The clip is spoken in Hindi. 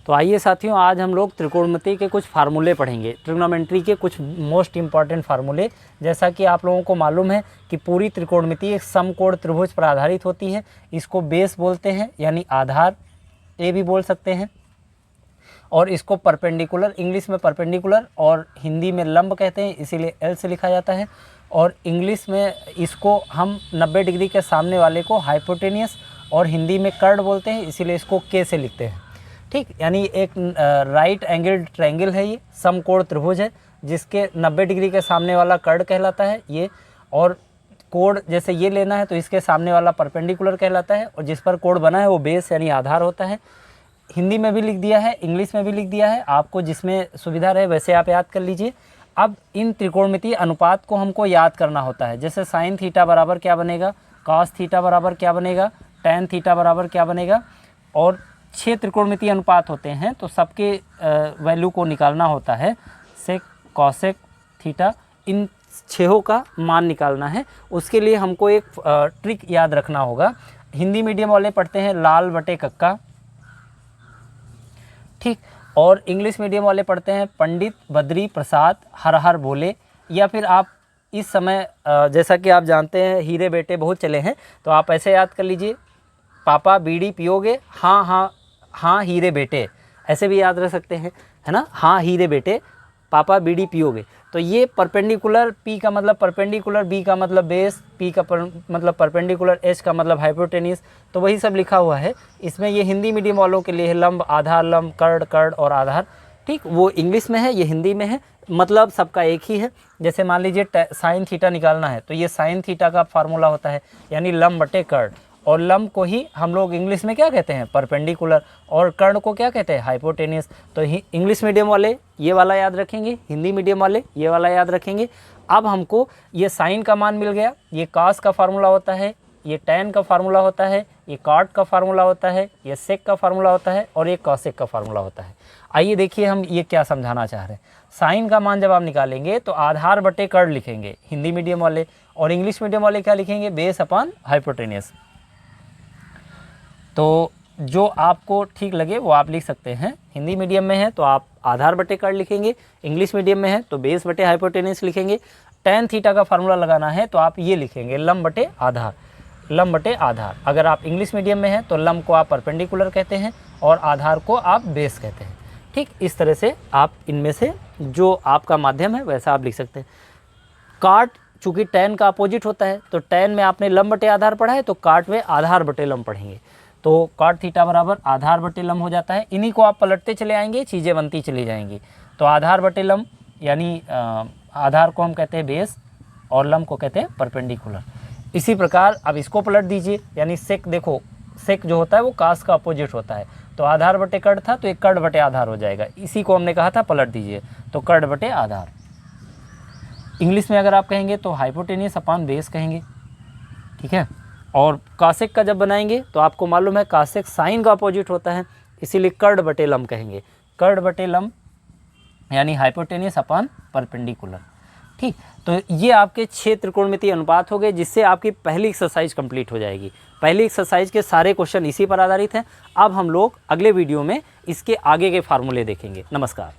तो आइए साथियों, आज हम लोग त्रिकोणमिति के कुछ फार्मूले पढ़ेंगे, ट्रिग्नोमेट्री के कुछ मोस्ट इंपॉर्टेंट फार्मूले। जैसा कि आप लोगों को मालूम है कि पूरी त्रिकोणमिति एक समकोण त्रिभुज पर आधारित होती है। इसको बेस बोलते हैं, यानी आधार ए भी बोल सकते हैं, और इसको परपेंडिकुलर, इंग्लिश में परपेंडिकुलर और हिंदी में लंब कहते हैं, इसीलिए एल से लिखा जाता है। और इंग्लिश में इसको हम 90 डिग्री के सामने वाले को हाइपोटेनियस और हिंदी में कर्ड बोलते हैं, इसीलिए इसको के से लिखते हैं। ठीक, यानी एक राइट एंगल ट्रायंगल है, ये समकोण त्रिभुज है जिसके 90 डिग्री के सामने वाला कर्ड कहलाता है ये, और कोण जैसे ये लेना है तो इसके सामने वाला परपेंडिकुलर कहलाता है, और जिस पर कोण बना है वो बेस यानी आधार होता है। हिंदी में भी लिख दिया है, इंग्लिश में भी लिख दिया है, आपको जिसमें सुविधा रहे वैसे आप याद कर लीजिए। अब इन त्रिकोणमितीय अनुपात को हमको याद करना होता है, जैसे साइन थीटा बराबर क्या बनेगा, कॉस थीटा बराबर क्या बनेगा, टैन थीटा बराबर क्या बनेगा, और 6 त्रिकोणमितीय अनुपात होते हैं तो सबके वैल्यू को निकालना होता है। सेक, कॉसेक, थीटा, इन 6 का मान निकालना है। उसके लिए हमको एक ट्रिक याद रखना होगा। हिंदी मीडियम वाले पढ़ते हैं लाल बटे कक्का, ठीक, और इंग्लिश मीडियम वाले पढ़ते हैं पंडित बद्री प्रसाद हर हर बोले। या फिर आप इस समय जैसा कि आप जानते हैं हीरे बेटे बहुत चले हैं, तो आप ऐसे याद कर लीजिए, पापा बीड़ी पियोगे, हाँ हाँ हाँ हीरे बेटे, ऐसे भी याद रख सकते हैं, है ना, हाँ हीरे बेटे पापा बीड़ी पियोगे। तो ये परपेंडिकुलर, पी का मतलब परपेंडिकुलर, बी का मतलब बेस, पी का मतलब परपेंडिकुलर, एच का मतलब हाइपोटेनियस, तो वही सब लिखा हुआ है इसमें। ये हिंदी मीडियम वालों के लिए है लंब, आधार, लंब, कर्ड, कर्ड और आधार। ठीक, वो इंग्लिश में है, ये हिंदी में है, मतलब सबका एक ही है। जैसे मान लीजिए साइन थीटा निकालना है तो ये साइन थीटा का फार्मूला होता है, यानी लंब बटे कर्ड, और लंब को ही हम लोग इंग्लिश में क्या कहते हैं, परपेंडिकुलर, और कर्ण को क्या कहते हैं, हाइपोटेनियस। तो इंग्लिश मीडियम वाले ये वाला याद रखेंगे, हिंदी मीडियम वाले ये वाला याद रखेंगे। अब हमको ये साइन का मान मिल गया, ये कॉस का फार्मूला होता है, ये टैन का फार्मूला होता है, ये कॉट का फार्मूला होता है, ये सेक का फार्मूला होता है, और ये कॉसेक का फार्मूला होता है। आइए देखिए हम ये क्या समझाना चाह रहे हैं। साइन का मान जब आप निकालेंगे तो आधार बटे कर्ड लिखेंगे हिंदी मीडियम वाले, और इंग्लिश मीडियम वाले क्या लिखेंगे, बेस अपॉन हाइपोटेनियस। तो जो आपको ठीक लगे वो आप लिख सकते हैं। हिंदी मीडियम में है तो आप आधार बटे कर्ड लिखेंगे, इंग्लिश मीडियम में है तो बेस बटे हाइपोटेनियस लिखेंगे। टैन थीटा का फार्मूला लगाना है तो आप ये लिखेंगे लंब बटे आधार, लंब बटे आधार। अगर आप इंग्लिश मीडियम में है तो लंब को आप परपेंडिकुलर कहते हैं और आधार को आप बेस कहते हैं। ठीक, इस तरह से आप इनमें से जो आपका माध्यम है वैसा आप लिख सकते हैं। काट चूँकि टैन का अपोजिट होता है तो टैन में आपने लंब बटे आधार पढ़ा है तो काट में आधार बटे लंब पढ़ेंगे, तो कॉट थीटा बराबर आधार बटे लंब हो जाता है। इन्हीं को आप पलटते चले आएंगे, चीज़ें बनती चली जाएंगी। तो आधार बटे लंब यानी आधार को हम कहते हैं बेस और लंब को कहते हैं परपेंडिकुलर। इसी प्रकार अब इसको पलट दीजिए, यानी सेक, देखो सेक जो होता है वो कास का अपोजिट होता है, तो आधार बटे कर्ड था तो एक कर्ड बटे आधार हो जाएगा। इसी को हमने कहा था पलट दीजिए, तो कर्ड बटे आधार। इंग्लिश में अगर आप कहेंगे तो हाइपोटेनियस अपॉन बेस कहेंगे, ठीक है। और कासेक का जब बनाएंगे तो आपको मालूम है कासेक साइन का अपोजिट होता है, इसीलिए कर्ड बटे लंब कहेंगे, कर्ड बटे लंब यानी हाइपोटेनियस अपॉन परपेंडिकुलर। ठीक, तो ये आपके 6 त्रिकोणमितीय अनुपात हो गए, जिससे आपकी पहली एक्सरसाइज कंप्लीट हो जाएगी। पहली एक्सरसाइज के सारे क्वेश्चन इसी पर आधारित हैं। अब हम लोग अगले वीडियो में इसके आगे के फार्मूले देखेंगे। नमस्कार।